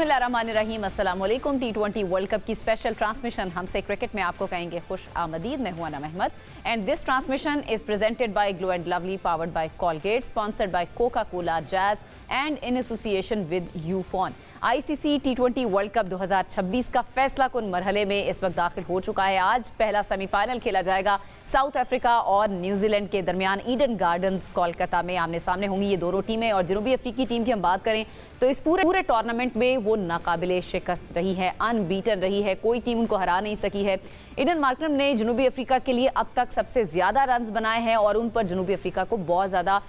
बिस्मिल्लाहिर्रहमानिर्रहीम, अस्सलाम वालेकुम। T20 वर्ल्ड कप की स्पेशल ट्रांसमिशन हमसे क्रिकेट में आपको कहेंगे खुश आमदीद। मैं हूं Anam Ahmed and this transmission is presented by Glow and Lovely, powered by Colgate, sponsored by Coca Cola, Jazz and in association with Ufone. ICC T20 world cup 2026 का फैसला कुन मरहले में इस वक्त दाखिल हो चुका है। आज पहला सेमीफाइनल खेला जाएगा साउथ अफ्रीका और न्यूजीलैंड के दरमियान ईडन गार्डन्स कोलकाता में आमने सामने होंगी ये दोनों टीमें। और जनूबी अफ्रीकी टीम की हम बात करें तो इस पूरे टूर्नामेंट में वो नाकाबिले शिकस्त रही है, अनबीटन रही है, कोई टीम उनको हरा नहीं सकी है। ईडन मार्करम ने जनूबी अफ्रीका के लिए अब तक सबसे ज़्यादा रन्स बनाए हैं और उन पर जनूबी अफ्रीका को बहुत ज़्यादा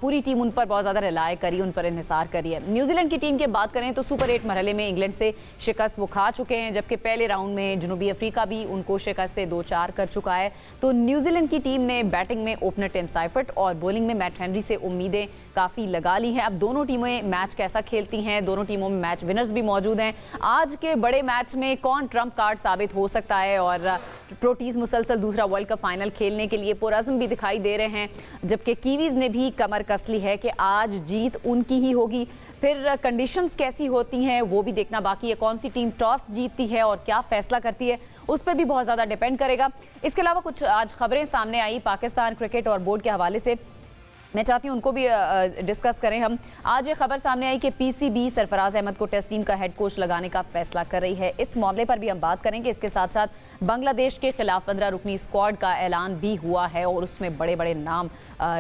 पूरी टीम उन पर बहुत ज़्यादा रिलाय करी, उन पर इन्हिसार करी है। न्यूजीलैंड की टीम की बात करें तो सुपर 8 मरहले में इंग्लैंड से शिकस्त वो खा चुके हैं, जबकि पहले राउंड में जनूबी अफ्रीका भी उनको शिकस्त से 2-4 कर चुका है। तो न्यूजीलैंड की टीम ने बैटिंग में ओपनर टिम साइफर्ट और बॉलिंग में मैट हेनरी से उम्मीदें काफ़ी लगा ली हैं। अब दोनों टीमें मैच कैसा खेलती हैं, दोनों टीमों में मैच विनर्स भी मौजूद हैं। आज के बड़े मैच में कौन ट्रम्प कार्ड साबित हो सकता है और प्रोटीज मुसलसल दूसरा वर्ल्ड कप फाइनल खेलने के लिए पुरअज़्म भी दिखाई दे रहे हैं, जबकि कीवीज़ ने भी कमर कस ली है कि आज जीत उनकी ही होगी। फिर कंडीशंस कैसी होती हैं वो भी देखना बाकी है, कौन सी टीम टॉस जीतती है और क्या फैसला करती है उस पर भी बहुत ज़्यादा डिपेंड करेगा। इसके अलावा कुछ आज खबरें सामने आई पाकिस्तान क्रिकेट और बोर्ड के हवाले से, मैं चाहती हूँ उनको भी डिस्कस करें हम। आज ये खबर सामने आई कि पीसीबी सरफराज अहमद को टेस्ट टीम का हेड कोच लगाने का फैसला कर रही है। इस मामले पर भी हम बात करेंगे। इसके साथ साथ बांग्लादेश के खिलाफ 15 रुकनी स्क्वाड का ऐलान भी हुआ है और उसमें बड़े बड़े नाम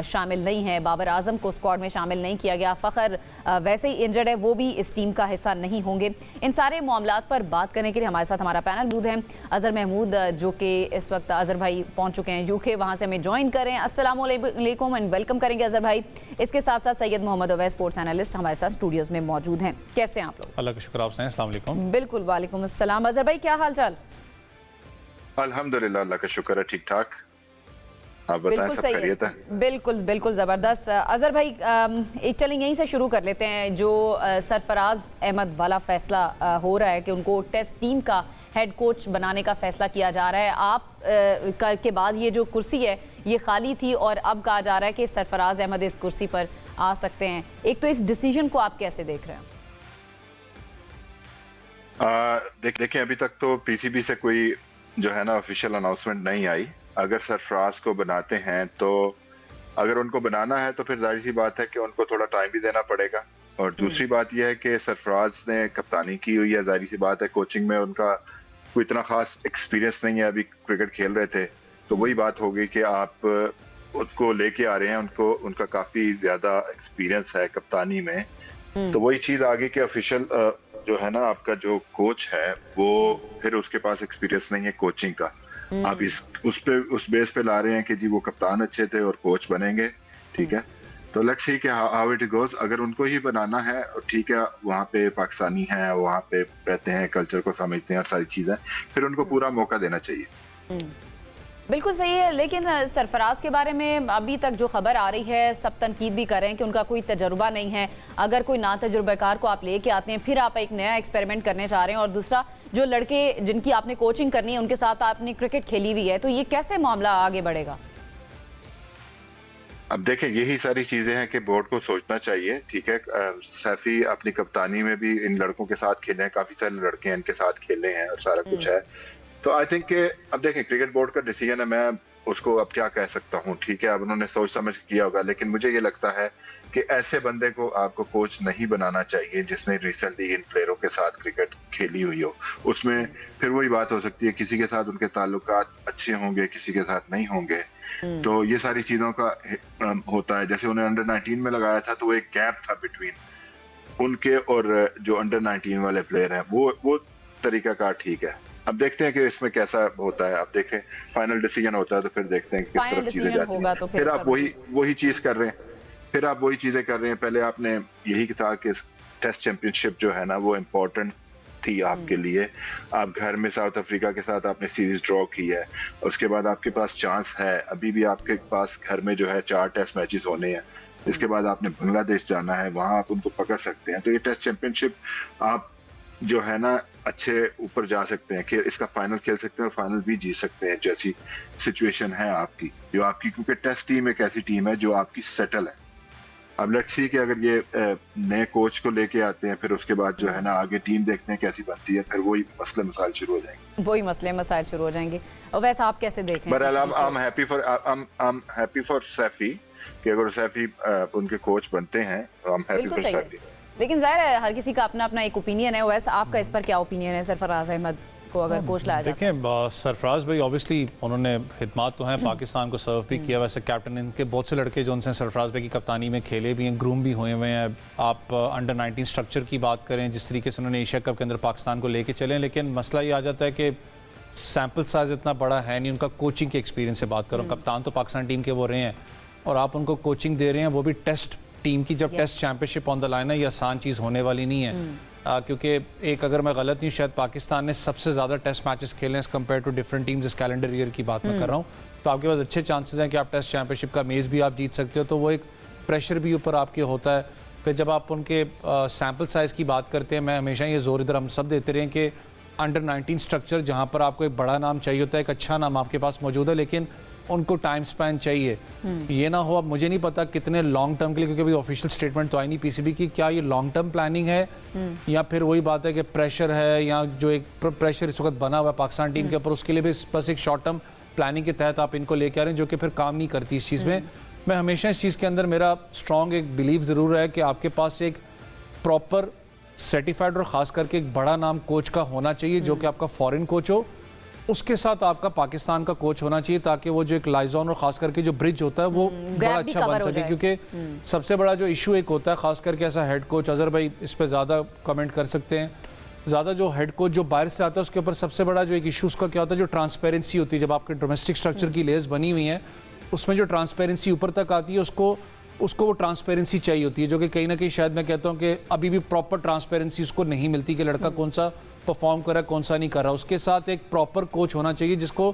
शामिल नहीं हैं। बाबर आजम को स्क्वाड में शामिल नहीं किया गया, फ़खर वैसे ही इंजर्ड है, वो भी इस टीम का हिस्सा नहीं होंगे। इन सारे मामलात पर बात करने के लिए हमारे साथ हमारा पैनल मौजूद है। अजहर महमूद जो कि इस वक्त अजहर भाई पहुँच चुके हैं यूके, वहाँ से हमें ज्वाइन करें। अस्सलाम वालेकुम एंड वेलकम करेंगे अजहर भाई। इसके साथ साथ सैयद मोहम्मद अवैस स्पोर्ट्स एनालिस्ट हमारे साथ स्टूडियोज में मौजूद हैं। कैसे हैं आप लोग? अल्लाह का शुक्र, आप सुनाएं। अस्सलाम वालेकुम। बिल्कुल, वालेकुम अस्सलाम। अजहर भाई क्या हाल चाल? अल्हम्दुलिल्लाह, अल्लाह का शुक्र है, ठीक ठाक। आप बताएं, सब खैरियत है? बिल्कुल बिल्कुल ज़बरदस्त। अजहर भाई चलें यहीं से शुरू कर लेते हैं। जो सरफराज अहमद वाला फैसला हो रहा है कि उनको टेस्ट टीम का हेड कोच बनाने का फैसला किया जा रहा है, आप के बाद ये जो कुर्सी है ये खाली थी और अब कहा जा रहा है कि सरफराज अहमद इस कुर्सी पर आ सकते हैं। एक तो इस डिसीजन को आप कैसे देख रहे हैं? देखिए, अभी तक तो पीसीबी से कोई जो है ना ऑफिशियल अनाउंसमेंट नहीं आई। अगर सरफराज को बनाते हैं तो अगर उनको बनाना है तो फिर जाहिर सी बात है कि उनको थोड़ा टाइम भी देना पड़ेगा। और दूसरी बात यह है कि सरफराज ने कप्तानी की हुई है, जाहिर सी बात है कोचिंग में उनका कोई इतना खास एक्सपीरियंस नहीं है, अभी क्रिकेट खेल रहे थे। तो वही बात हो गई कि आप उनको लेके आ रहे हैं, उनका काफी ज्यादा एक्सपीरियंस है कप्तानी में। तो वही चीज आ गई कि ऑफिशियल जो है ना आपका जो कोच है वो फिर उसके पास एक्सपीरियंस नहीं है कोचिंग का। आप उस बेस पे ला रहे हैं कि जी वो कप्तान अच्छे थे और कोच बनेंगे, ठीक है। तो लेट्स सी कि हाउ इट गोज। अगर उनको ही बनाना है और ठीक है, वहाँ पे पाकिस्तानी हैं, वहाँ पे रहते हैं, कल्चर को समझते हैं और सारी चीजें, फिर उनको पूरा मौका देना चाहिए। बिल्कुल सही है, लेकिन सरफराज के बारे में अभी तक जो खबर आ रही है सब तनकीद भी कर रहे हैं कि उनका कोई तजुर्बा नहीं है। अगर कोई ना तजुर्बाकार को आप लेके आते हैं, फिर आप एक नया एक्सपेरिमेंट करने चाह रहे हैं, और दूसरा जो लड़के जिनकी आपने कोचिंग करनी है उनके साथ आपने क्रिकेट खेली हुई है, तो ये कैसे मामला आगे बढ़ेगा? अब देखें, यही सारी चीजें हैं कि बोर्ड को सोचना चाहिए, ठीक है। सैफी अपनी कप्तानी में भी इन लड़कों के साथ खेले हैं, काफी सारे लड़के इनके साथ खेले हैं और सारा कुछ है। तो आई थिंक कि अब देखें, क्रिकेट बोर्ड का डिसीजन है, मैं उसको अब क्या कह सकता हूँ, ठीक है। अब उन्होंने सोच समझ किया होगा, लेकिन मुझे ये लगता है कि ऐसे बंदे को आपको कोच नहीं बनाना चाहिए जिसने रिसेंटली इन प्लेयरों के साथ क्रिकेट खेली हुई हो। उसमें फिर वही बात हो सकती है, किसी के साथ उनके ताल्लुकात अच्छे होंगे, किसी के साथ नहीं होंगे। तो ये सारी चीजों का होता है। जैसे उन्हें अंडर 19 में लगाया था तो एक गैप था बिटवीन उनके और जो अंडर 19 वाले प्लेयर हैं, वो तरीकाकार ठीक है। अब देखते हैं कि इसमें कैसा होता है। अब देखें, फाइनल डिसीजन होता है तो फिर देखते हैं किस तरफ चीजें जाती हैं। तो फिर आप वही चीज कर रहे हैं, फिर आप वही चीजें कर रहे हैं। पहले आपने यही कहा कि टेस्ट चैंपियनशिप जो है ना वो इम्पोर्टेंट थी आपके लिए। आप घर में साउथ अफ्रीका के साथ आपने सीरीज ड्रॉ की है, उसके बाद आपके पास चांस है, अभी भी आपके पास घर में जो है 4 टेस्ट मैचेस होने हैं। इसके बाद आपने बांग्लादेश जाना है, वहां आप उनको पकड़ सकते हैं। तो ये टेस्ट चैंपियनशिप आप जो है ना अच्छे ऊपर जा सकते हैं कि इसका फाइनल खेल सकते हैं और फाइनल भी जीत सकते हैं, जैसी सिचुएशन है आपकी, क्योंकि टेस्ट टीम एक ऐसी टीम है जो आपकी सेटल है। अब लेट्स सी कि अगर ये नए कोच को लेके आते हैं, फिर उसके बाद जो है ना आगे टीम देखते हैं कैसी बनती है, फिर वही मसले मसाइल शुरू हो जाएंगे। वही मसले मसाइल शुरू हो जाएंगे। और वैसे आप कैसे देख रहे हैं? बहरहाल I am happy for Saifi कि अगर सैफी उनके कोच बनते हैं तो आई एम हैप्पी बिल्कुल फॉर सही सैफी। है, लेकिन जाहिर है हर किसी का अपना अपना एक ओपिनियन है। वैसे आपका इस पर क्या ओपिनियन है सरफराज अहमद को अगर कोच लाया जाता है? देखिए सरफराज भाई ऑब्वियसली उन्होंने खिदमात तो हैं, पाकिस्तान को सर्व भी किया। वैसे कैप्टन इनके बहुत से लड़के जो उनसे सरफराज भाई की कप्तानी में खेले भी हैं, ग्रूम भी हुए हुए हैं। आप अंडर 19 स्ट्रक्चर की बात करें, जिस तरीके से उन्होंने एशिया कप के अंदर पाकिस्तान को लेके चले, लेकिन मसला ये आ जाता है कि सैम्पल साइज इतना बड़ा है नहीं। उनका कोचिंग के एक्सपीरियंस से बात करूँ, कप्तान तो पाकिस्तान टीम के वो रहे हैं और आप उनको कोचिंग दे रहे हैं, वो भी टेस्ट टीम की। जब test championship on the line है, ये आसान चीज़ होने वाली नहीं है। क्योंकि एक अगर मैं गलत नहीं, शायद पाकिस्तान ने सबसे ज़्यादा टेस्ट मैचेस खेले हैं कंपेयर टू डिफरेंट टीम्स इस कैलेंडर ईयर की बात मैं कर रहा हूँ। तो आपके पास अच्छे चांसेस हैं कि आप टेस्ट चैंपियनशिप का मेज़ भी आप जीत सकते हो, तो वो एक प्रेशर भी ऊपर आपके होता है। फिर जब आप उनके सैम्पल साइज़ की बात करते हैं, मैं हमेशा ये जोर इधर हम सब देते रहे हैं कि अंडर 19 स्ट्रक्चर जहाँ पर आपको एक बड़ा नाम चाहिए होता है, एक अच्छा नाम आपके पास मौजूद है, लेकिन उनको टाइम स्पैन चाहिए। ये ना हो, अब मुझे नहीं पता कितने लॉन्ग टर्म के लिए, क्योंकि अभी ऑफिशियल स्टेटमेंट तो आई नहीं पीसीबी की, क्या ये लॉन्ग टर्म प्लानिंग है या फिर वही बात है कि प्रेशर है, या जो एक प्रेशर इस वक्त बना हुआ है पाकिस्तान टीम के ऊपर, उसके लिए भी बस एक शॉर्ट टर्म प्लानिंग के तहत आप इनको लेके आ रहे हैं, जो कि फिर काम नहीं करती इस चीज़ में। मैं हमेशा इस चीज़ के अंदर मेरा स्ट्रॉन्ग एक बिलीव ज़रूर है कि आपके पास एक प्रॉपर सर्टिफाइड और ख़ास करके एक बड़ा नाम कोच का होना चाहिए, जो कि आपका फॉरेन कोच हो, उसके साथ आपका पाकिस्तान का कोच होना चाहिए, ताकि वो जो एक लाइजॉन और ख़ास करके जो ब्रिज होता है वो बड़ा अच्छा बन सके। क्योंकि सबसे बड़ा जो इशू एक होता है, ख़ास करके ऐसा हेड कोच, अजहर भाई इस पर ज़्यादा कमेंट कर सकते हैं, ज़्यादा जो हेड कोच जो बाहर से आता है उसके ऊपर सबसे बड़ा जो एक इशू उसका क्या होता है, जो ट्रांसपेरेंसी होती है। जब आपके डोमेस्टिक स्ट्रक्चर की लेयर्स बनी हुई हैं, उसमें जो ट्रांसपेरेंसी ऊपर तक आती है, उसको वो ट्रांसपेरेंसी चाहिए होती है, जो कि कहीं ना कहीं शायद मैं कहता हूँ कि अभी भी प्रॉपर ट्रांसपेरेंसी उसको नहीं मिलती कि लड़का कौन सा परफॉर्म कर रहा है, कौन सा नहीं कर रहा। उसके साथ एक प्रॉपर कोच होना चाहिए जिसको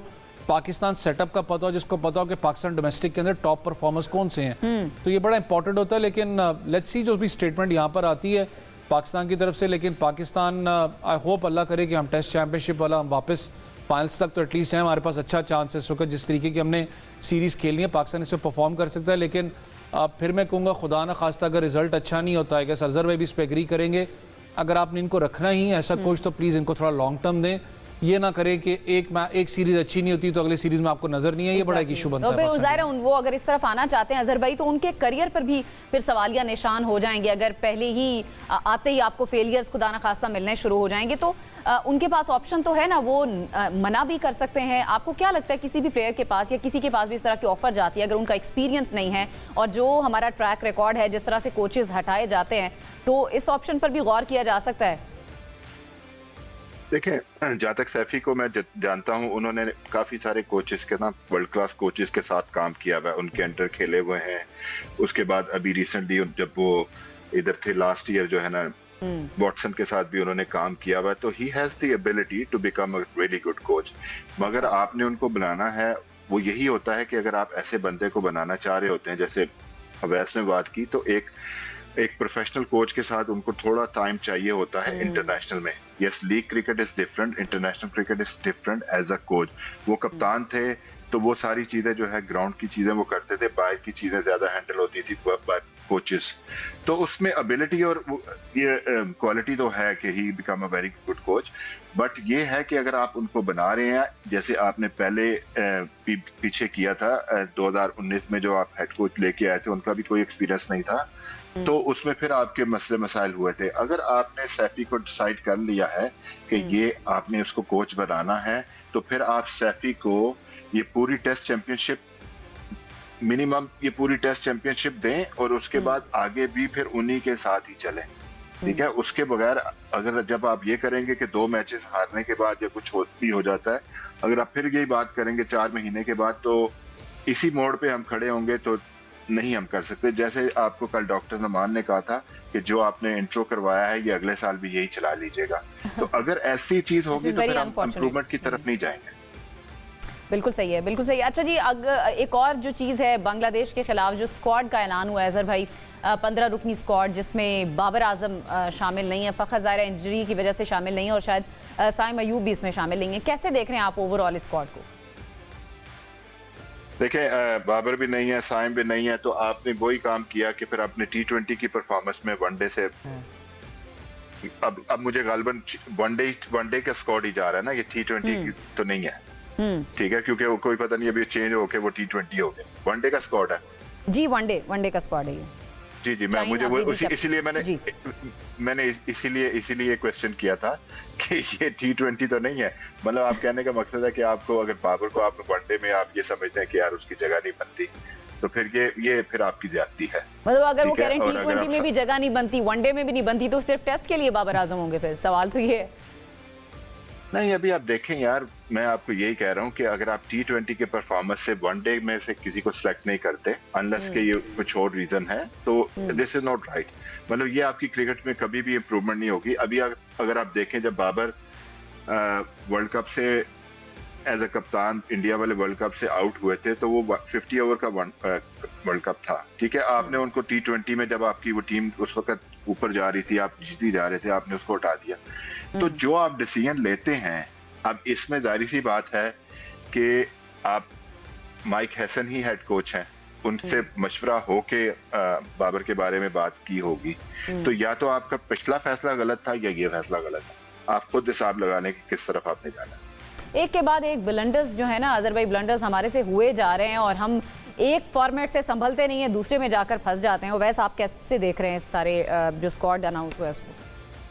पाकिस्तान सेटअप का पता हो, जिसको पता हो कि पाकिस्तान डोमेस्टिक के अंदर टॉप परफॉर्मर्स कौन से हैं। तो ये बड़ा इंपॉर्टेंट होता है। लेकिन लेट्स सी जो भी स्टेटमेंट यहाँ पर आती है पाकिस्तान की तरफ से, लेकिन पाकिस्तान आई होप अल्लाह करे कि हम टेस्ट चैंपियनशिप वाला हम वापस फाइनल्स तक तो एटलीस्ट है, हमारे पास अच्छा चांस है इस वक्त। जिस तरीके की हमने सीरीज़ खेलनी है, पाकिस्तान इसमें परफॉर्म कर सकता है। लेकिन फिर मैं कहूँगा खुदा ना खास्ता अगर रिजल्ट अच्छा नहीं होता है, कि सरजर भाई भी इस पर एग्री करेंगे, अगर आपने इनको रखना ही है ऐसा कोच, तो प्लीज़ इनको थोड़ा लॉन्ग टर्म दें। ये ना करें कि एक सीरीज अच्छी नहीं होती तो अगली सीरीज में आपको नजर नहीं है, ये बड़ा एक इशू बनता है। तो फिर वो अगर इस तरफ आना चाहते हैं अजहर भाई, तो उनके करियर पर भी फिर सवालिया निशान हो जाएंगे। अगर पहले ही आते ही आपको फेलियर्स खुदा ना खास्ता मिलने शुरू हो जाएंगे, तो उनके पास ऑप्शन तो है ना, वो मना भी कर सकते हैं। आपको क्या लगता है किसी भी प्लेयर के पास या किसी के पास भी इस तरह की ऑफर जाती है, अगर उनका एक्सपीरियंस नहीं है और जो हमारा ट्रैक रिकॉर्ड है, जिस तरह से कोचेस हटाए जाते हैं, तो इस ऑप्शन पर भी गौर किया जा सकता है? देखिए, जहाँ तक सैफी को मैं जानता हूँ, उन्होंने काफ़ी सारे कोचेस के ना वर्ल्ड क्लास कोचेस के साथ काम किया हुआ है, उनके अंडर खेले हुए हैं। उसके बाद अभी रिसेंटली जब वो इधर थे लास्ट ईयर जो है ना, वॉटसन के साथ भी उन्होंने काम किया हुआ है। तो he has the ability to become a really good coach. मगर आपने उनको बनाना है, वो यही होता है कि अगर आप ऐसे बंदे को बनाना चाह रहे होते हैं, जैसे अवैस ने बात की, तो एक प्रोफेशनल कोच के साथ उनको थोड़ा टाइम चाहिए होता है इंटरनेशनल में। Yes, league cricket is different, international cricket is different. As a coach वो कप्तान थे, तो वो सारी चीजें जो है ग्राउंड की चीजें वो करते थे, बाहर की चीजें ज्यादा हैंडल होती थी बाय कोचेस। तो उसमें एबिलिटी और ये क्वालिटी तो है कि he become a very good coach. But ये है कि अगर आप उनको बना रहे हैं, जैसे आपने पहले पीछे किया था 2019 में जो आप हेड कोच लेके आए थे, उनका भी कोई एक्सपीरियंस नहीं था, तो उसमें फिर आपके मसले मसाइल हुए थे। अगर आपने सैफी को डिसाइड कर लिया है कि ये आपने उसको कोच बनाना है, तो फिर आप सैफी को ये पूरी टेस्ट चैंपियनशिप मिनिमम ये पूरी टेस्ट चैंपियनशिप दें, और उसके बाद आगे भी फिर उन्हीं के साथ ही चलें। ठीक है, उसके बगैर अगर जब आप ये करेंगे कि 2 मैचेस हारने के बाद या कुछ भी हो जाता है, अगर आप फिर यही बात करेंगे 4 महीने के बाद, तो इसी मोड़ पे हम खड़े होंगे, तो नहीं हम कर सकते। जैसे आपको कल डॉक्टर नमान ने कहा था कि जो आपने इंट्रो करवाया है, ये अगले साल भी यही चला लीजिएगा। तो अगर ऐसी चीज होगी तो फिर हम इम्प्रूवमेंट की तरफ नहीं जाएंगे। बिल्कुल सही है, बिल्कुल सही है। अच्छा जी, एक और जो चीज़ है, बांग्लादेश के खिलाफ जो स्क्वाड का ऐलान हुआ है अजहर भाई, 15 रुकनी स्क्वाड, जिसमें बाबर आजम शामिल नहीं है, फ़खर ज़ाहिर इंजरी की वजह से शामिल नहीं है, और शायद साइम अयूब भी इसमें शामिल नहीं है। कैसे देख रहे हैं आप ओवरऑल स्क्वाड को? देखें बाबर भी नहीं है, साइम भी नहीं है, तो आपने वही काम किया कि फिर अपने T20 की परफॉर्मेंस में वनडे से अब मुझे गालबन वनडे का स्क्वाड ही जा रहा है ना, ये T20 की तो नहीं है, ठीक है, क्योंकि वो कोई पता नहीं अभी चेंज होके वो T20 हो गया, वनडे का स्क्वाड है जी, वनडे का स्क्वाड है ये। जी मैं मुझे वो इसीलिए मैंने इसीलिए क्वेश्चन किया था कि ये T20 तो नहीं है। मतलब आप कहने का मकसद है कि आपको अगर बाबर को आप वनडे में आप ये समझते हैं कि यार उसकी जगह नहीं बनती, तो फिर ये फिर आपकी ज्यादती है। मतलब अगर वो कह रहे हैं T20 में भी जगह नहीं बनती, वनडे में भी नहीं बनती, तो सिर्फ टेस्ट के लिए बाबर आजम होंगे? फिर सवाल तो ये है। नहीं, अभी आप देखें यार, मैं आपको यही कह रहा हूँ कि अगर आप T20 के परफॉर्मेंस से वनडे में से किसी को सिलेक्ट नहीं करते अनलेस के ये कुछ और रीजन है, तो दिस इज नॉट राइट। मतलब ये आपकी क्रिकेट में कभी भी इम्प्रूवमेंट नहीं होगी। अभी अगर आप देखें, जब बाबर वर्ल्ड कप से एज अ कप्तान इंडिया वाले वर्ल्ड कप से आउट हुए थे, तो वो 50 ओवर का वर्ल्ड कप था, ठीक है। आपने उनको T20 में, जब आपकी वो टीम उस वक्त ऊपर जा रही थी, आप जीती जा रहे थे, आपने उसको हटा दिया। तो जो आप डिसीजन लेते हैं, अब इसमें जाहिर सी बात है कि आप माइक हैसन ही हेड कोच हैं, उनसे मशवरा हो के बाबर के बारे में बात की होगी, तो या तो आपका पिछला फैसला गलत था या ये फैसला गलत था। आप खुद हिसाब लगा लें कि किस तरफ आपने जाना। एक के बाद एक ब्लंडर्स जो है ना अजहर भाई, ब्लंडर्स हमारे से हुए जा रहे हैं और हम एक फॉर्मेट से संभलते नहीं है, दूसरे में जाकर फंस जाते हैं। और वैसे आप कैसे देख रहे हैं सारे जो स्क्वाड अनाउंस हुआ है उसको?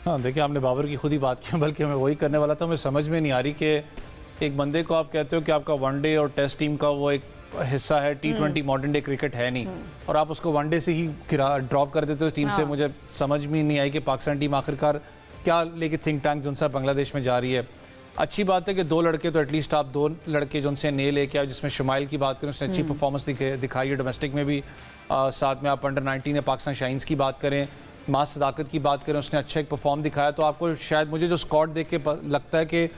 हाँ, देखिए, आपने बाबर की खुद ही बात की, बल्कि मैं वही करने वाला था। मुझे समझ में नहीं आ रही कि एक बंदे को आप कहते हो कि आपका वनडे और टेस्ट टीम का वो एक हिस्सा है, T20 मॉडर्न डे क्रिकेट है नहीं, और आप उसको वनडे से ही ड्रॉप कर देते हो टीम से। मुझे समझ में नहीं आई कि पाकिस्तान टीम आखिरकार क्या लेके थिंक टैंक जो सा बांग्लादेश में जा रही है। अच्छी बात है कि 2 लड़के तो एटलीस्ट आप 2 लड़के जो उनसे नए लेके आओ, जिसमें शुमाइल की बात करें, उसने अच्छी परफॉर्मेंस दिखाई है डोमेस्टिक में भी, साथ में आप अंडर 19 या पाकिस्तान शाहीन्स की बात करें, मास सदाकत की बात करें, उसने अच्छा एक परफॉर्म दिखाया। तो आपको शायद, मुझे जो स्क्वाड देख के लगता है कि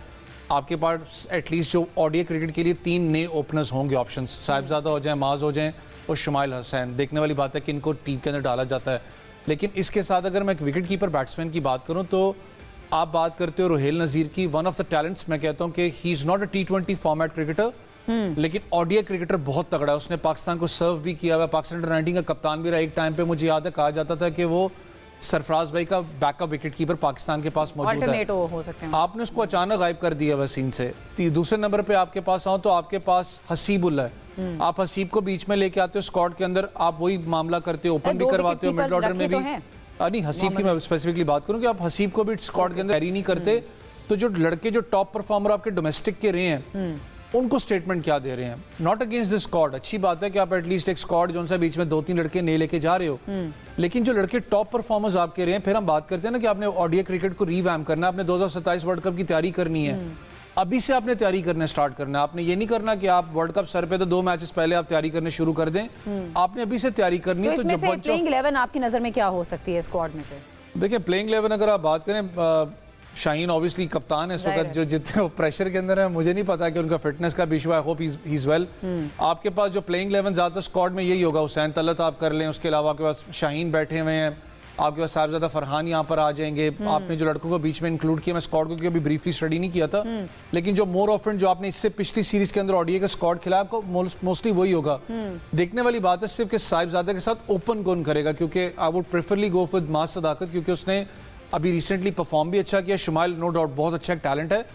आपके पास एटलीस्ट जो ओडीआई क्रिकेट के लिए 3 नए ओपनर्स होंगे ऑप्शंस, साहिबजादा हो जाए, माज हो जाए और शुमाइल हुसैन। देखने वाली बात है कि इनको टीम के अंदर डाला जाता है। लेकिन इसके साथ अगर मैं एक विकेट कीपर बैट्समैन की बात करूँ, तो आप बात करते हो रुहेल नज़ीर की, वन ऑफ द टैलेंट्स। मैं कहता हूँ कि he is not a T20 format cricketer, लेकिन ओडीआई क्रिकेटर बहुत तगड़ा है। उसने पाकिस्तान को सर्व भी किया हुआ, पाकिस्तान अंडर 19 का कप्तान भी रहा। एक टाइम पे मुझे याद है कहा जाता था कि वो सरफराज भाई का बैकअप विकेट कीपर पाकिस्तान के पास मौजूद है, हो सकते हैं। आपने उसको अचानक गायब कर दिया वह सीन से। दूसरे नंबर पे आपके पास आओ तो आपके पास हसीबुल्ला है। आप हसीब को बीच में लेके आते हो स्क्वाड के अंदर, आप वही मामला करते हो, ओपन भी करवाते हो, मिड ऑर्डर में भी। नहीं, हसीब की मैं स्पेसिफिकली बात करूं कि आप हसीब को भी स्क्वाड के अंदर कैरी नहीं करते। तो जो लड़के जो टॉप परफॉर्मर आपके डोमेस्टिक के रहे हैं, उनको स्टेटमेंट क्या दे रहे हैं? नॉट अगेंस्ट दिस स्क्वाड, अच्छी बात है कि आप एटलीस्ट एक स्क्वाड जो सा बीच में 2-3 लड़के नए लेके जा रहे हो, लेकिन जो लड़के टॉप परफॉर्मर्स आपके रहे हैं, फिर हम बात करते हैं ना कि आपने ओडीआई क्रिकेट को रीवैम्प करना है, आपने 2027 वर्ल्ड कप की तैयारी करनी है, अभी से आपने तैयारी करना स्टार्ट करना है। आपने ये नहीं करना कि आप वर्ल्ड कप सर पे तो 2 मैचेस पहले आप तैयारी करने शुरू कर दें, आपने अभी से तैयारी करनी है। तो इसमें से प्लेइंग 11 आपकी नजर में क्या हो सकती है स्क्वाड में से? देखिए, प्लेइंग 11 अगर आप बात करें, शाहीन ऑब्वियसली कप्तान है इस वक्त, जो जितने प्रेशर के अंदर है, मुझे नहीं पता कि उनका फिटनेस का भी इशू है। I hope he is well. आपके पास जो प्लेइंग 11 ज़्यादातर स्क्वाड में यही होगा, हुसैन तलत आप कर लें, उसके अलावा आपके पास शाहीन बैठे हुए हैं, आपके पास साहिबजादा फरहान यहाँ पर आ जाएंगे। आपने जो लड़कों को बीच में इंक्लूड किया, मैं स्क्वाड को अभी ब्रीफली स्टडी नहीं किया था, लेकिन जो मोर ऑफन जो आपने इससे पिछली सीरीज के अंदर ओडीआई का स्क्वाड खिलाया, आपको मोस्टली वही होगा। देखने वाली बात है सिर्फ कि साहिबजादा के साथ ओपन कौन करेगा, क्योंकि I would preferably go with Maaz Sadaqat, क्योंकि उसने अभी रिसेंटली परफॉर्म भी अच्छा किया। शुमाइल नो डाउट बहुत अच्छा टैलेंट है,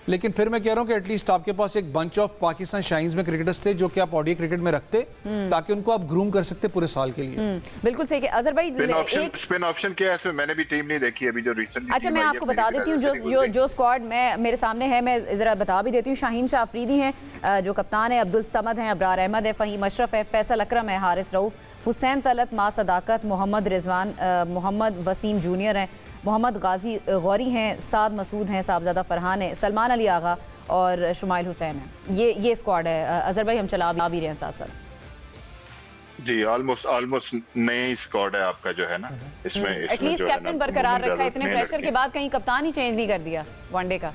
लेकिन फिर मैं कह रहा हूं कि एटलीस्ट आपके पास एक बंच ऑफ पाकिस्तान शाहीन्स में क्रिकेटर्स थे जो कि आप ओडीआई क्रिकेट में रखते, ताकि उनको आप ग्रूम कर सकते पूरे साल के लिए। बिल्कुल सही है अजहर भाई। स्पिन ऑप्शन क्या है इसमें? मैंने भी टीम नहीं देखी अभी जो रिसेंटली। अच्छा, मैं आपको बता देती हूँ जो स्क्वाड मेरे सामने है, मैं जरा बता भी देती हूँ। शाहीन शाह अफरीदी हैं जो कप्तान है, अब्दुल समद हैं, अब्रार अहमद है, फ़हीम अशरफ है, फैसल अकरम है, हारिस रऊफ, हुसैन तलत, मा सदाकत, मोहम्मद रिजवान, मोहम्मद वसीम जूनियर हैं, मोहम्मद गाजी गौरी हैं, साद मसूद हैं, साहबजादा फरहान है, सलमान अली आगा और शुमाइल हुसैन है। ये स्क्वाड है अजहर भाई, हम चला भी रहे हैं साथ साथ। जी, ऑलमोस्ट नया स्क्वाड है आपका जो है ना, इसमें एटलीस्ट कैप्टन बरकरार रखा है, इतने प्रेशर के बाद कहीं कप्तान ही चेंज नहीं कर दिया वनडे का।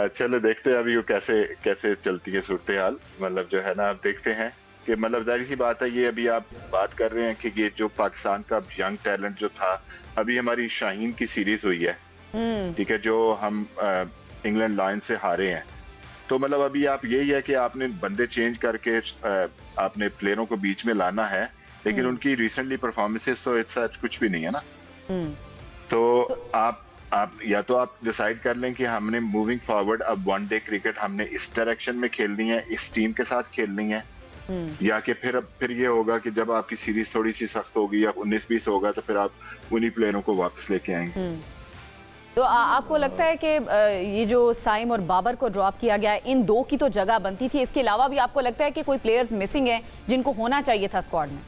चलो देखते हैं अभी वो कैसे चलती है सूरत हाल। मतलब जो है ना, आप देखते हैं कि मतलब जाहिर सी बात है, ये अभी आप बात कर रहे हैं कि ये जो पाकिस्तान का यंग टैलेंट जो था, अभी हमारी शाहीन की सीरीज हुई है, ठीक है, जो हम इंग्लैंड लायन से हारे हैं, तो मतलब अभी आप यही है कि आपने बंदे चेंज करके आपने प्लेयरों को बीच में लाना है, लेकिन उनकी रिसेंटली परफॉर्मेंसेस तो इट्स कुछ भी नहीं है ना। तो आप या तो आप डिसाइड कर लें कि हमने मूविंग फॉरवर्ड अब वनडे क्रिकेट हमने इस डायरेक्शन में खेलनी है, इस टीम के साथ खेलनी है, या कि फिर ये होगा कि जब आपकी सीरीज थोड़ी सी सख्त होगी या 19-20 होगा तो फिर आप उन्हीं प्लेयरों को वापस लेके आएंगे। तो आपको लगता है कि ये जो साइम और बाबर को ड्रॉप किया गया है, इन दो की तो जगह बनती थी, इसके अलावा भी आपको लगता है कि कोई प्लेयर्स मिसिंग हैं जिनको होना चाहिए था स्क्वाड में?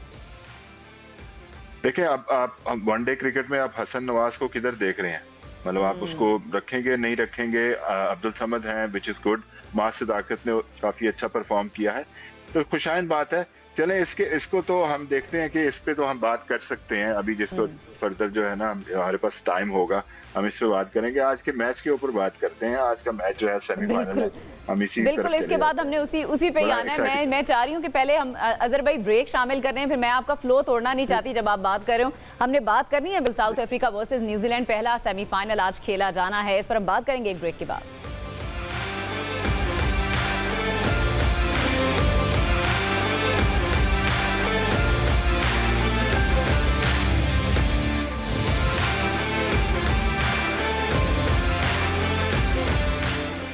देखिए, आप वनडे क्रिकेट में आप हसन नवाज को किधर देख रहे हैं? मतलब आप उसको रखेंगे नहीं रखेंगे? अब्दुल समद हैं, विच इज गुड। मास सदाकत ने काफी अच्छा परफॉर्म किया है, तो खुशाइन बात है। चलें इसको तो हम देखते हैं कि इस पे तो हम बात कर सकते हैं अभी, जिसको फर्दर जो है ना हमारे पास टाइम होगा हम इस पे बात करेंगे। आज के मैच के ऊपर बात करते हैं। आज का मैच जो है सेमीफाइनल है, हम इसी बिल्कुल इसके बाद हमने उसी पे ही आना है। मैं चाह रही हूँ कि पहले हम अजहर भाई ब्रेक शामिल कर रहे हैं, फिर मैं आपका फ्लो तोड़ना नहीं चाहती जब आप बात कर रहे हो। हमने बात करनी है साउथ अफ्रीका वर्सेज न्यूजीलैंड, पहला सेमीफाइनल आज खेला जाना है, इस पर हम बात करेंगे एक ब्रेक के बाद।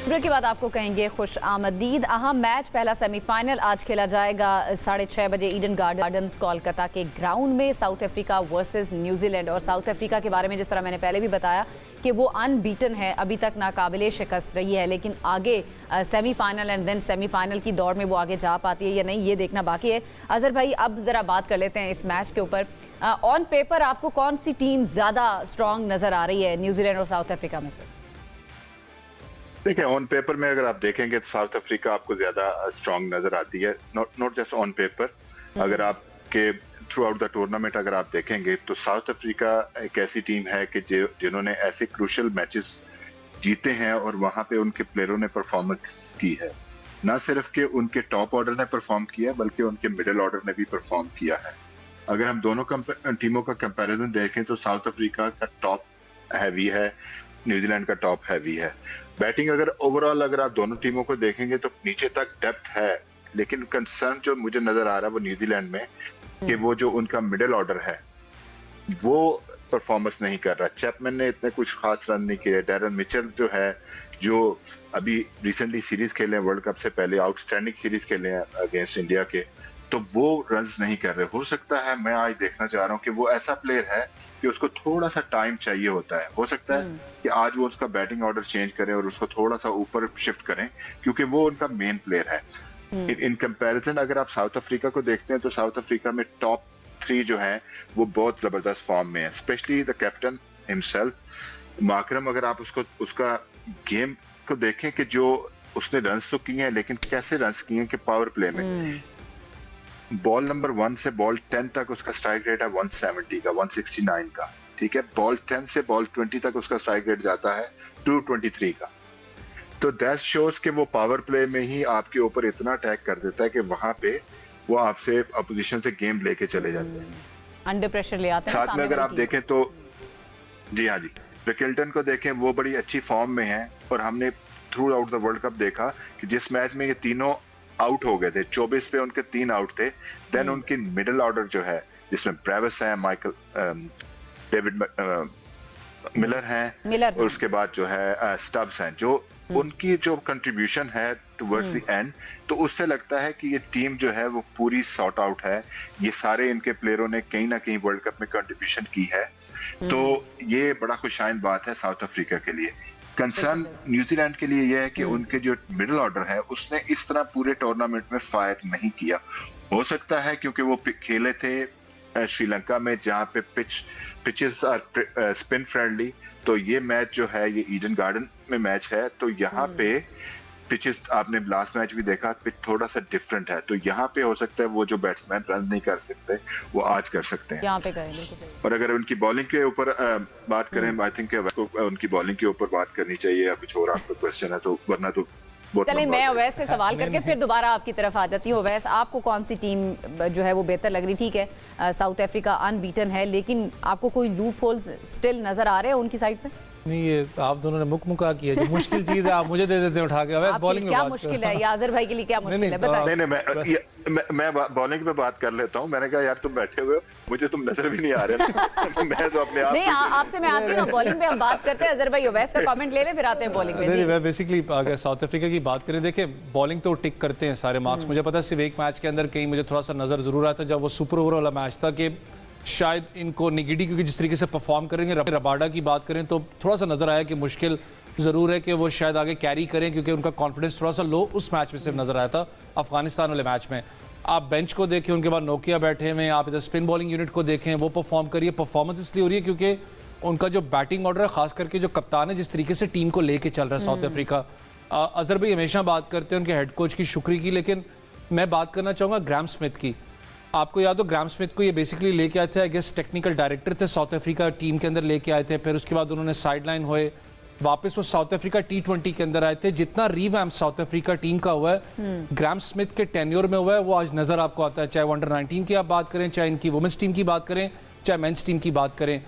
ब्रेक के बाद आपको कहेंगे खुश आमदीद। अहम मैच, पहला सेमीफाइनल आज खेला जाएगा 6:30 बजे ईडन गार्डन्स कोलकाता के ग्राउंड में, साउथ अफ्रीका वर्सेस न्यूजीलैंड। और साउथ अफ्रीका के बारे में जिस तरह मैंने पहले भी बताया कि वो अनबीटन है, अभी तक नाकाबिले शिकस्त रही है, लेकिन आगे सेमीफाइनल एंड देन सेमीफाइनल की दौड़ में वो आगे जा पाती है या नहीं, ये देखना बाकी है। अजहर भाई, अब ज़रा बात कर लेते हैं इस मैच के ऊपर। ऑन पेपर आपको कौन सी टीम ज़्यादा स्ट्रॉन्ग नज़र आ रही है न्यूजीलैंड और साउथ अफ्रीका में से? देखिए, ऑन पेपर में अगर आप देखेंगे तो साउथ अफ्रीका आपको ज्यादा स्ट्रांग नजर आती है, नॉट जस्ट ऑन पेपर। अगर आपके थ्रू आउट द टूर्नामेंट अगर आप देखेंगे तो साउथ अफ्रीका एक ऐसी टीम है कि जिन्होंने ऐसे क्रूशियल मैचेस जीते हैं और वहां पे उनके प्लेयरों ने परफॉर्मेंस की है। ना सिर्फ कि उनके टॉप ऑर्डर ने परफॉर्म किया, बल्कि उनके मिडिल ऑर्डर ने भी परफॉर्म किया है। अगर हम दोनों टीमों का कंपैरिजन देखें तो साउथ अफ्रीका का टॉप हैवी है, न्यूजीलैंड का टॉप हैवी है। बैटिंग अगर ओवरऑल अगर आप दोनों टीमों को देखेंगे तो नीचे तक डेप्थ है, लेकिन कंसर्न जो मुझे नजर आ रहा है वो न्यूजीलैंड में कि वो जो उनका मिडिल ऑर्डर है वो परफॉर्मेंस नहीं कर रहा। चैपमैन ने इतने कुछ खास रन नहीं किए। डैरन मिचेल जो है, जो अभी रिसेंटली सीरीज खेले हैं वर्ल्ड कप से पहले, आउटस्टैंडिंग सीरीज खेले हैं अगेंस्ट इंडिया के, तो वो रन्स नहीं कर रहे। हो सकता है, मैं आज देखना चाह रहा हूँ कि वो ऐसा प्लेयर है कि उसको थोड़ा सा टाइम चाहिए होता है। हो सकता है कि आज वो उसका बैटिंग ऑर्डर चेंज करें और उसको थोड़ा सा ऊपर शिफ्ट करें, क्योंकि वो उनका मेन प्लेयर है। इन कंपैरिजन अगर आप साउथ अफ्रीका को देखते हैं तो साउथ अफ्रीका में टॉप 3 जो है वो बहुत जबरदस्त फॉर्म में है, स्पेशली द कैप्टन हिमसेल्फ माकरम। अगर आप उसका गेम को देखें कि जो उसने रन्स तो किए हैं, लेकिन कैसे रन्स किए हैं कि पावर प्ले में बॉल नंबर 1 से बॉल 10 तक उसका स्ट्राइक रेट है 170 का, 169 का, ठीक है। बॉल 10 से बॉल 20 तक उसका स्ट्राइक रेट जाता है 223 का। तो दैट शोज कि वो पावर प्ले में ही आपके ऊपर इतना अटैक कर देता है कि वहां पे वो आपसे अपोजिशन से गेम लेके चले जाते हैं, अंडर प्रेशर ले आते हैं। साथ में अगर आप देखें तो जी हाँ जी, रिकिल्टन को देखें, वो बड़ी अच्छी फॉर्म में है। और हमने through out the world cup देखा कि जिस मैच में ये तीनों आउट हो गए थे, 24 पे उनके 3 आउट थे, देन उनकी मिडिल ऑर्डर जो है जिसमें ब्रेविस है, डेविड मिलर हैं, और उसके बाद जो है स्टब्स हैं, जो उनकी जो कंट्रीब्यूशन है टुवर्ड्स द एंड, तो उससे लगता है कि ये टीम जो है वो पूरी सॉर्ट आउट है। ये सारे इनके प्लेयरों ने कहीं ना कहीं वर्ल्ड कप में कंट्रीब्यूशन की है, तो ये बड़ा खुशाइन बात है साउथ अफ्रीका के लिए। कंसर्न न्यूजीलैंड के लिए यह है कि उनके जो मिडिल ऑर्डर है उसने इस तरह पूरे टूर्नामेंट में फायर नहीं किया। हो सकता है क्योंकि वो खेले थे श्रीलंका में जहां पे पिचेस आर स्पिन फ्रेंडली, तो ये मैच जो है ये ईडन गार्डन में मैच है, तो यहाँ पे पिचेस आपने लास्ट मैच भी देखा, पिच थोड़ा सा डिफरेंट है, तो यहाँ पे हो सकता है वो जो बैट्समैन रन नहीं कर सकते वो आज कर सकते हैं यहाँ पे करें। और अगर उनकी बॉलिंग के ऊपर बात करें, आई थिंक उनकी बॉलिंग के ऊपर बात करनी चाहिए, या कुछ और आपका क्वेश्चन है तो, वरना तो चलिए मैं अवैस से सवाल करके फिर दोबारा आपकी तरफ आ जाती हूँ। अवैस, आपको कौन सी टीम जो है वो बेहतर लग रही? ठीक है, साउथ अफ्रीका अनबीटन है, लेकिन आपको कोई लूप होल्स स्टिल नजर आ रहे हैं उनकी साइड पे? नहीं ये आप दोनों ने मुका किया, जो मुश्किल चीज़ है आप मुझे दे देते हैं उठा के। अब बॉलिंग में क्या बात मुश्किल है, या अजहर भाई के लिए क्या मुश्किल है, नहीं, बताइए। नहीं, मैं बॉलिंग पे बात कर लेता हूँ। मैंने कहा यार तुम बैठे हुए हो, मुझे तुम नजर भी नहीं आ रहे ना। मैं तो अपने आप नहीं, आपसे मैं आती हूँ, बॉलिंग पे हम बात करते हैं। अजहर भाई ओवैस का कमेंट ले लें, फिर आते हैं बॉलिंग पे। नहीं, मैं बेसिकली अगर साउथ अफ्रीका की बात करें, देखिए बॉलिंग तो टिक करते हैं सारे मार्क्स। मुझे पता है सिर्फ एक मैच के अंदर कहीं मुझे थोड़ा सा नजर जरूर आया था, जब वो सुपर ओवर वाला मैच था, कि शायद इनको निगिडी, क्योंकि जिस तरीके से परफॉर्म करेंगे, रबाडा की बात करें तो थोड़ा सा नजर आया कि मुश्किल ज़रूर है कि वो शायद आगे कैरी करें, क्योंकि उनका कॉन्फिडेंस थोड़ा सा लो उस मैच में सिर्फ नजर आया था। अफगानिस्तान वाले मैच में आप बेंच को देखें, उनके बाद नोकिया बैठे हुए हैं, आप इधर स्पिन बॉलिंग यूनिट को देखें, वो परफॉर्म करिए। परफॉर्मेंस इसलिए हो रही है क्योंकि उनका जो बैटिंग ऑर्डर है, खास करके जो कप्तान है, जिस तरीके से टीम को लेके चल रहा है साउथ अफ्रीका। अजहर भाई हमेशा बात करते हैं उनके हेड कोच की शुक्री की, लेकिन मैं बात करना चाहूँगा ग्राहम स्मिथ की। आपको याद हो ग्राहम स्मिथ को ये बेसिकली लेके आए थे, आई गेस टेक्निकल डायरेक्टर थे साउथ अफ्रीका टीम के अंदर लेके आए थे, फिर उसके बाद उन्होंने साइडलाइन हुए, वापस वो साउथ अफ्रीका T20 के अंदर आए थे। जितना रीवैम्प साउथ अफ्रीका टीम का हुआ है ग्राहम स्मिथ के टेन्योर में हुआ है, वो आज नजर आपको आता है। चाहे वो अंडर 19 की आप बात करें, चाहे इनकी वुमेन्स टीम की बात करें, चाहे मेंस टीम की बात करें।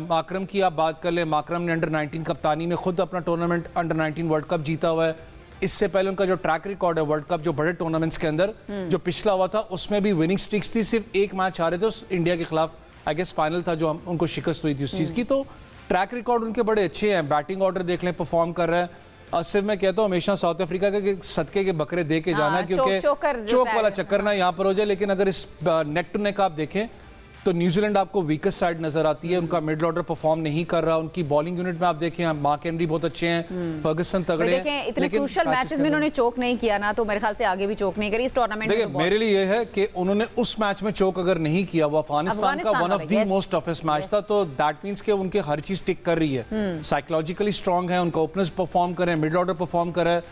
माकरम की आप बात कर लें, माकरम ने अंडर 19 कप्तानी में खुद अपना टूर्नामेंट अंडर 19 वर्ल्ड कप जीता हुआ है। इससे पहले उनका जो ट्रैक रिकॉर्ड है वर्ल्ड कप, जो बड़े टूर्नामेंट्स के अंदर जो पिछला हुआ था, उसमें भी विनिंग स्ट्रिक्स थी। सिर्फ एक मैच हारे थे उस इंडिया के खिलाफ, आई गेस फाइनल था, जो उनको शिकस्त हुई थी उस चीज़ की। तो ट्रैक रिकॉर्ड उनके बड़े अच्छे हैं, बैटिंग ऑर्डर देख लें, परफॉर्म कर रहे हैं। सिर्फ मैं कहता हूँ हमेशा साउथ अफ्रीका के सदके के बकरे दे के जाना है, क्योंकि चौक वाला चक्कर ना यहाँ पर हो जाए। लेकिन अगर इस नेक टू नेक आप देखें तो न्यूजीलैंड आपको वीकेस्ट साइड नजर आती है, उनका मिडल ऑर्डर परफॉर्म नहीं कर रहा। उनकी बॉलिंग यूनिट में आप देखें, मार्क हेनरी बहुत अच्छे हैं, फर्गसन तगड़े हैं, देखें इतने क्रूशियल मैचेस में उन्होंने चोक नहीं किया ना, तो मेरे ख्याल से आगे भी चोक नहीं करी इस टूर्नामेंट में। देखिए मेरे लिए ये है कि उन्होंने उस मैच में चोक अगर नहीं किया, वो अफगानिस्तान का one of the most toughest match था, तो दैट मींस कि उनके हर चीज टिक कर रही है, साइकोलॉजिकली स्ट्रांग है, उनका ओपनर्स परफॉर्म कर रहे हैं, मिडल ऑर्डर परफॉर्म कर रहा है।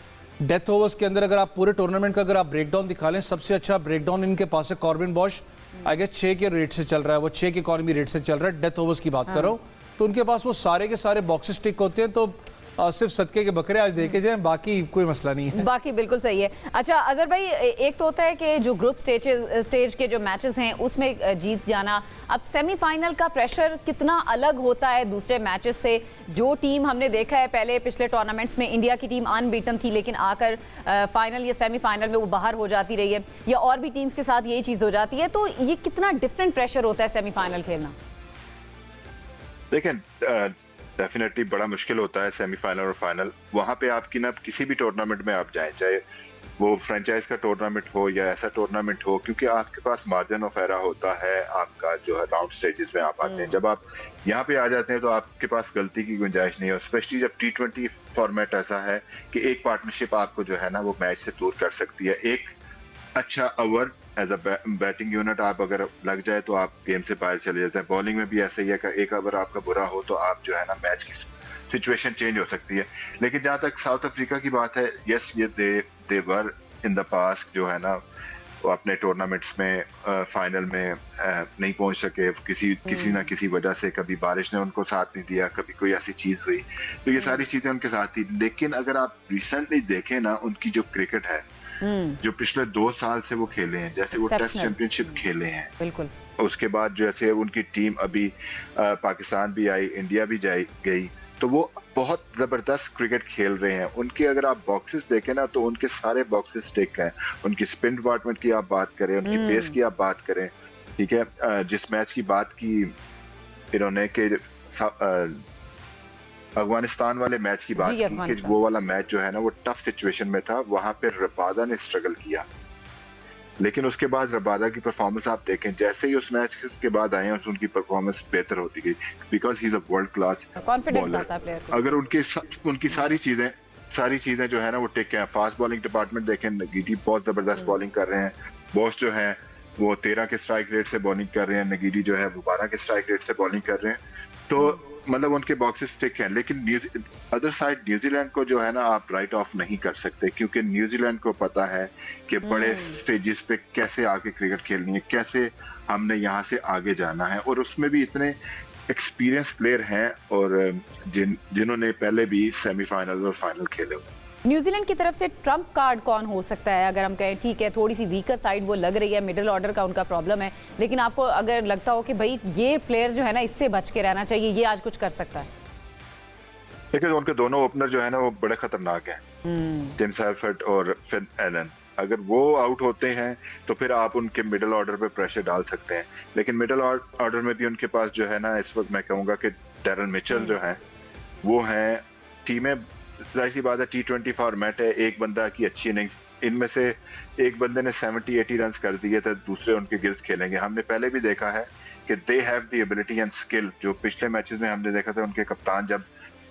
डेथ ओवर्स के अंदर अगर आप पूरे टूर्नामेंट का अगर आप ब्रेकडाउन दिखा लें, सबसे अच्छा ब्रेकडाउन इनके पास है कॉर्बिन बॉश, आई गेस 6 के रेट से चल रहा है, वो 6 के इकॉनमी रेट से चल रहा है। डेथ ओवर्स की बात कर रहा हूँ, तो उनके पास वो सारे के सारे बॉक्सेस टिक होते हैं। तो सिर्फ सदके के बकरे आज देखे जाएं, बाकी कोई मसला नहीं है। बाकी बिल्कुल सही है। अच्छा अजहर भाई, एक तो होता है कि जो ग्रुप स्टेज के जो मैचेस हैं उसमें जीत जाना, अब सेमीफाइनल का प्रेशर कितना अलग होता है दूसरे मैचेस से। जो टीम हमने देखा है पहले पिछले टूर्नामेंट्स में, इंडिया की टीम अनबीटन थी, लेकिन आकर फाइनल या सेमीफाइनल में वो बाहर हो जाती रही है, या और भी टीम्स के साथ यही चीज़ हो जाती है। तो ये कितना डिफरेंट प्रेशर होता है सेमीफाइनल खेलना? देखिए डेफिनेटली बड़ा मुश्किल होता है सेमीफाइनल और फाइनल। वहां पे आपकी ना किसी भी टूर्नामेंट में आप जाएं, चाहे वो फ्रेंचाइज का टूर्नामेंट हो या ऐसा टूर्नामेंट हो, क्योंकि आपके पास मार्जिन ऑफ एरर होता है आपका, जो है राउंड स्टेजेस में आप आते हैं। जब आप यहाँ पे आ जाते हैं तो आपके पास गलती की गुंजाइश नहीं है, स्पेशली जब T20 फॉर्मेट ऐसा है कि एक पार्टनरशिप आपको जो है ना वो मैच से दूर कर सकती है। एक अच्छा over as a batting unit आप अगर लग जाए तो आप गेम से बाहर चले जाते हैं। बॉलिंग में भी ऐसे ही है कि एक ओवर आपका बुरा हो तो आप जो है ना मैच की सिचुएशन चेंज हो सकती है। लेकिन जहाँ तक साउथ अफ्रीका की बात है, यस ये दे वर इन द पास्ट जो है ना वो अपने टूर्नामेंट्स में फाइनल में नहीं पहुंच सके, किसी ना किसी वजह से। कभी बारिश ने उनको साथ नहीं दिया, कभी कोई ऐसी चीज हुई, तो ये सारी चीजें उनके साथ थी। लेकिन अगर आप रिसेंटली देखें ना, उनकी जो क्रिकेट है जो पिछले 2 साल से वो खेले हैं, जैसे वो टेस्ट चैंपियनशिप खेले हैं, बिल्कुल। उसके बाद जैसे उनकी टीम अभी पाकिस्तान भी आई, इंडिया भी गई, तो वो बहुत जबरदस्त क्रिकेट खेल रहे हैं। उनके अगर आप बॉक्सेस देखें ना तो उनके सारे बॉक्सेस टिक हैं। उनकी स्पिन डिपार्टमेंट की आप बात करें, उनकी पेस की आप बात करें, ठीक है। जिस मैच की बात की इन्होंने के अफगानिस्तान वाले मैच की बात की कि वो वाला मैच जो है ना वो टफ सिचुएशन में था, वहां पे रबादा ने स्ट्रगल किया, लेकिन उसके बाद रबादा की परफॉर्मेंस आप देखें, जैसे ही उस मैच के बाद आए हैं उनकी परफॉर्मेंस बेहतर होती गई, because he is a world class bowler. अगर उनकी सारी चीजें जो है ना वो टिक है। फास्ट बॉलिंग डिपार्टमेंट देखें, नगीडी बहुत जबरदस्त बॉलिंग कर रहे हैं, बॉस जो है वो 13 के स्ट्राइक रेट से बॉलिंग कर रहे हैं, नगीडी जो है वो 12 के स्ट्राइक रेट से बॉलिंग कर रहे हैं, तो मतलब उनके बॉक्सेस टिक हैं। लेकिन अदर साइड न्यूजीलैंड को जो है ना आप राइट ऑफ नहीं कर सकते, क्योंकि न्यूजीलैंड को पता है कि बड़े स्टेजेस पे कैसे आके क्रिकेट खेलनी है, कैसे हमने यहाँ से आगे जाना है, और उसमें भी इतने एक्सपीरियंस प्लेयर हैं और जिन्होंने पहले भी सेमीफाइनल और फाइनल खेले हुए। न्यूजीलैंड की तरफ से ट्रम्प कार्ड कौन हो सकता है? अगर हम कहें ठीक है थोड़ी सी वीकर साइड वो लग रही है, मिडिल ऑर्डर का उनका प्रॉब्लम है, लेकिन आपको अगर लगता हो कि भाई ये प्लेयर जो है ना इससे बच के रहना चाहिए, ये आज कुछ कर सकता है? देखिए उनके दोनों ओपनर जो है ना वो बड़े खतरनाक हैं, टिम सेल्फर्ट और फिन एलन। अगर वो आउट होते हैं तो फिर आप उनके मिडिल ऑर्डर पे प्रेशर डाल सकते हैं, लेकिन मिडिल ऑर्डर में भी उनके पास जो है ना इस वक्त मैं कहूँगा कि डेरल मिचेल जो है वो हैं। टीमें जाहिर सी बात है T20 फॉर्मेट है, एक बंदा की अच्छी इनिंग्स, इनमें से एक बंदे ने 70-80 रन कर दिए तो दूसरे उनके गिर्द खेलेंगे। हमने पहले भी देखा है कि they have the ability and skill. जो पिछले मैचेस में हमने देखा था उनके कप्तान जब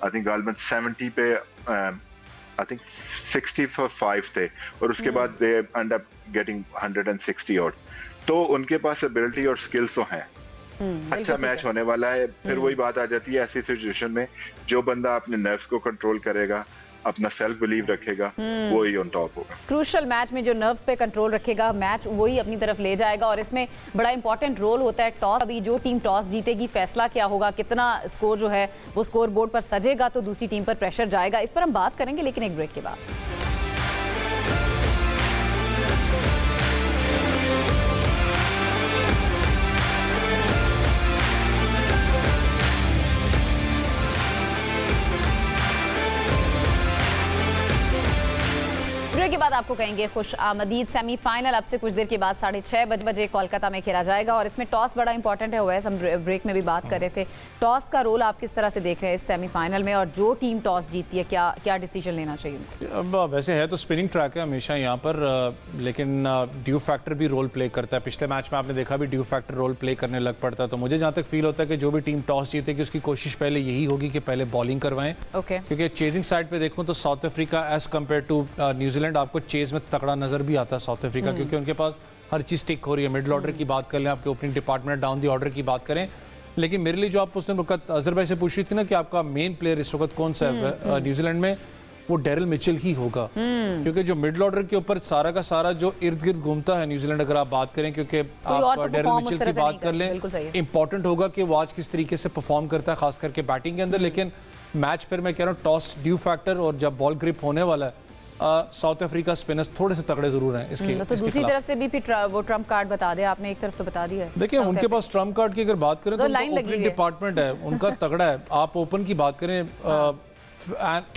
आई थिंक गालमन 70 पे आई थिंक 60 for 5 थे और उसके बाद दे एंड अप गेटिंग 160 और, तो उनके पास एबिलिटी और स्किल्स तो हैं। अच्छा मैच होने वाला है। फिर वही बात आ जाती है ऐसी सिचुएशन में, जो बंदा अपने नर्व्स को कंट्रोल करेगा, अपना सेल्फ बिलीव रखेगा, वो ही ऑन टॉप होगा। क्रूशल मैच में जो नर्व्स पे कंट्रोल रखेगा मैच वही अपनी तरफ ले जाएगा। और इसमें बड़ा इंपॉर्टेंट रोल होता है टॉस। अभी जो टीम टॉस जीतेगी फैसला क्या होगा, कितना स्कोर जो है वो स्कोर बोर्ड पर सजेगा तो दूसरी टीम पर प्रेशर जाएगा। इस पर हम बात करेंगे लेकिन एक ब्रेक के बाद। के बाद आपको कहेंगे खुश आमदीद। सेमीफाइनल अब से कुछ देर के बाद 6:30 बजे कोलकाता में खेला जाएगा और इसमें टॉस बड़ा इंपॉर्टेंट है। वैसे हम ब्रेक में भी बात कर रहे थे, टॉस का रोल आप किस तरह से देख रहे हैं इस सेमीफाइनल में, और जो टीम टॉस जीतती है क्या डिसीजन लेना चाहिए? अब वैसे है तो स्पिनिंग ट्रैक है हमेशा यहाँ पर, लेकिन ड्यू फैक्टर भी रोल प्ले करता है। पिछले मैच में आपने देखा भी ड्यू फैक्टर रोल प्ले करने लग पड़ता है। तो मुझे जहाँ तक फील होता है कि जो भी टीम टॉस जीतेगी उसकी कोशिश पहले यही होगी कि पहले बॉलिंग करवाएं। क्योंकि चेजिंग साइड पे देखूं तो South Africa as compare to New Zealand आपको चेज में तगड़ा नजर भी आता है साउथ अफ्रीका, क्योंकि उनके पास हर चीज टिक हो रही है। मिडिल ऑर्डर की बात कर लें, आपके opening department, down the order की बात करें। लेकिन मेरे लिए जो आप उसने वक्त अजहर भाई से पूछ रही थी ना कि आपका मेन प्लेयर इस वक्त कौन सा है न्यूजीलैंड में, वो डेरिल मिचेल ही होगा। क्योंकि जो मिडिल ऑर्डर के ऊपर सारा का सारा जो इर्द गिर्द घूमता है न्यूजीलैंड, अगर आप बात करें, क्योंकि आप डेरिल मिचेल की बात कर लें, इंपॉर्टेंट होगा कि वो आज किस तरीके से परफॉर्म करता है खास करके बैटिंग के अंदर। लेकिन मैच पर मैं कह रहा हूँ टॉस ड्यू फैक्टर, और जब बॉल ग्रिप होने वाला है साउथ अफ्रीका स्पिनर्स थोड़े से तगड़े जरूर हैं इसके। तो दूसरी तरफ से भी फिर वो ट्रम्प कार्ड बता दे, आपने एक तरफ तो बता दिया है। देखिए उनके पास ट्रम्प कार्ड की अगर बात करें तो ओपनिंग डिपार्टमेंट है उनका तगड़ा है। आप ओपन की बात करें,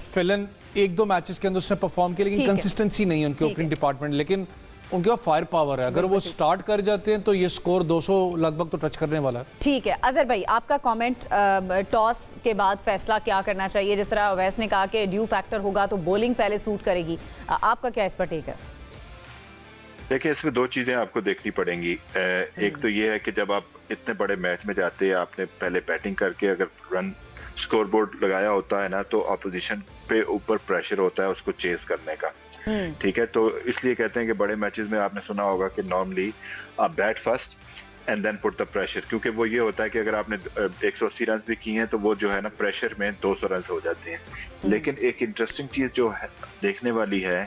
फिलन 1-2 मैचेस के अंदर उसने परफॉर्म किया, लेकिन कंसिस्टेंसी नहीं है उनके ओपनिंग डिपार्टमेंट। लेकिन उनके पास फायर पावर है, अगर वो स्टार्ट कर जाते हैं तो ये स्कोर 200 लगभग तो टच करने वाला है। ठीक है अजहर भाई, आपका कमेंट टॉस के बाद फैसला क्या करना चाहिए? जिस तरह अवैस ने कहा कि ड्यू फैक्टर होगा तो बॉलिंग पहले सूट करेगी, आपका क्या इस पर टेक है? देखिए इसमें दो चीजें आपको देखनी पड़ेंगी। एक तो ये है कि जब आप इतने बड़े मैच में जाते हैं, आपने पहले बैटिंग करके अगर रन स्कोरबोर्ड लगाया होता है ना, तो ऑपोजिशन पे ऊपर प्रेशर होता है उसको चेस करने का। ठीक है, तो इसलिए कहते हैं कि बड़े मैचेस में आपने सुना होगा कि नॉर्मली आप bat first and then put the pressure, क्योंकि वो ये होता है कि अगर आपने 180 रन भी किए हैं तो वो जो है ना प्रेशर में 200 रन हो जाते हैं। लेकिन एक इंटरेस्टिंग चीज जो है देखने वाली है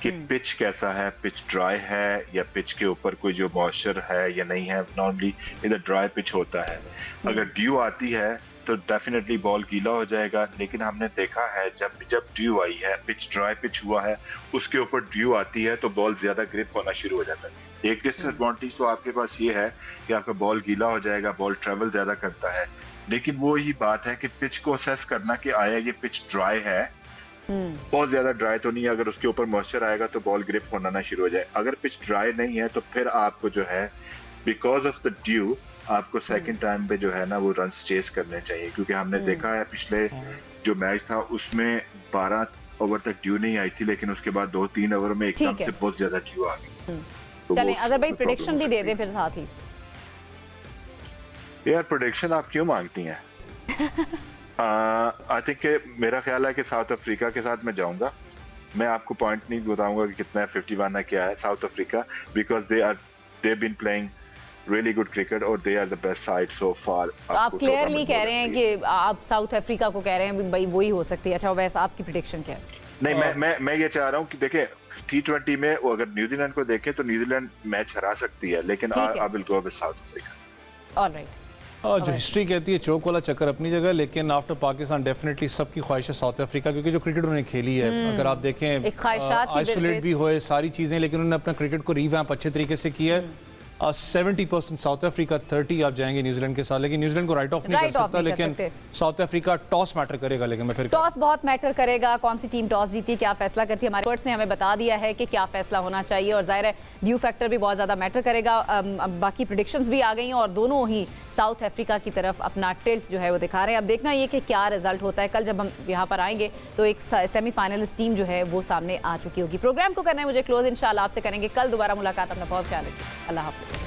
कि पिच कैसा है, पिच ड्राई है या पिच के ऊपर कोई जो मॉइस्चर है या नहीं है। नॉर्मली इधर ड्राई पिच होता है, अगर ड्यू आती है तो डेफिनेटली बॉल गीला हो जाएगा। लेकिन हमने देखा है जब ड्यू आई है, पिच ड्राई पिच हुआ है, उसके ऊपर ड्यू आती है तो बॉल ज्यादा ग्रिप होना शुरू हो जाता है। एक डिसएडवांटेज तो आपके पास ये है कि आपका बॉल गीला हो जाएगा, बॉल ट्रेवल ज्यादा करता है। लेकिन वो ही बात है कि पिच को असेस करना कि आया ये पिच ड्राई है, बहुत ज्यादा ड्राई तो नहीं है, अगर उसके ऊपर मॉइस्चर आएगा तो बॉल ग्रिप होना ना शुरू हो जाए। अगर पिच ड्राई नहीं है तो फिर आपको जो है बिकॉज ऑफ द ड्यू आपको सेकंड टाइम पे जो है ना वो रन्स चेस करने चाहिए। क्योंकि हमने देखा है पिछले जो मैच था उसमें 12 ओवर तक ड्यू नहीं आई थी, लेकिन उसके बाद 2-3 ओवर में एकदम से बहुत ज्यादा ड्यू आ गई। तो चलें अगर भाई प्रेडिक्शन भी दे दें फिर साथ ही। यार प्रेडिक्शन आप क्यों मांगती हैं? आई थिंक मेरा ख्याल है कि साउथ अफ्रीका के साथ मैं जाऊंगा। मैं आपको पॉइंट नहीं बताऊंगा कि कितना है, 51 है क्या है। South Africa because they been playing really good cricket और they are the best side so far। आप क्लियरली कह रहे हैं कि आप साउथ अफ्रीका को कह रहे हैं भाई वही हो सकती है। अच्छा वैसे आपकी प्रेडिक्शन क्या है? नहीं, मैं ये चाह रहा हूँ कि देखें T20 में अगर न्यूजीलैंड को देखें तो न्यूजीलैंड मैच हरा सकती है, लेकिन I will go with south Africa. Alright, जो हिस्ट्री कहती है चौक वाला चक्कर अपनी जगह, लेकिन आफ्टर पाकिस्तान डेफिनेटली सबकी ख्वाहिश है साउथ अफ्रीका, क्योंकि जो क्रिकेट उन्होंने खेली है, अगर आप देखें आइसोलेट भी हुए सारी चीज़ें, लेकिन उन्होंने अपना क्रिकेट को रीवैम्प अच्छे तरीके से किया है। 70% साउथ अफ्रीका, 30 आप जाएंगे न्यूजीलैंड के साथ, लेकिन न्यूजीलैंड को राइट ऑफ नहीं कर सकता, लेकिन साउथ अफ्रीका टॉस मैटर करेगा, लेकिन मैं फिर टॉस बहुत मैटर करेगा, कौन सी टीम टॉस जीती है, क्या फैसला करती है। हमारे एक्सपर्ट्स ने हमें बता दिया है कि क्या फैसला होना चाहिए, और जाहिर है ड्यू फैक्टर भी बहुत ज़्यादा मैटर करेगा। अब बाकी प्रेडिक्शंस भी आ गई हैं और दोनों ही साउथ अफ्रीका की तरफ अपना टिल्ट जो है वो दिखा रहे हैं। अब देखना ये कि क्या रिजल्ट होता है। कल जब हम यहाँ पर आएंगे तो एक सेमीफाइनलिस्ट टीम जो है वो सामने आ चुकी होगी। प्रोग्राम को करना है मुझे क्लोज, इंशाल्लाह आपसे करेंगे कल दोबारा मुलाकात। अपना बहुत ख्याल रखिए, अल्लाह हाफिज़।